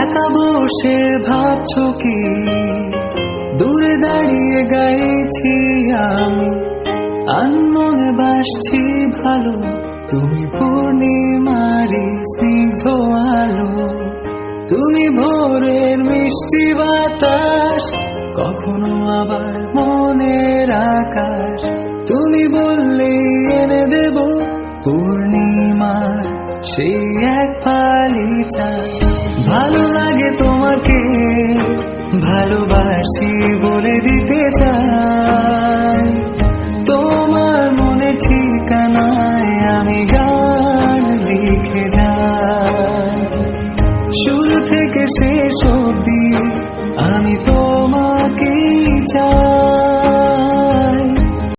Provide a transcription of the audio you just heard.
একা বসে ভাবছো কি দূরে দাঁড়িয়ে গাইছি আমি আনমনে বাসছি ভালো তুমি পূর্ণিমারি স্নিগ্ধ আলো তুমি ভোরের মিষ্টি বাতাস কখনো আবার মনের আকাশ তুমি বললে এনে দেব পূর্ণিমার সেই এক ফালি চাঁদ ভালো লাগে তোমাকে ভালোবাসি বলে দিতে চাই তোমার মনে ঠিকানায় আমি গান লিখে যাই শুরু থেকে শেষ অবধি আমি তোমাকেই চাই।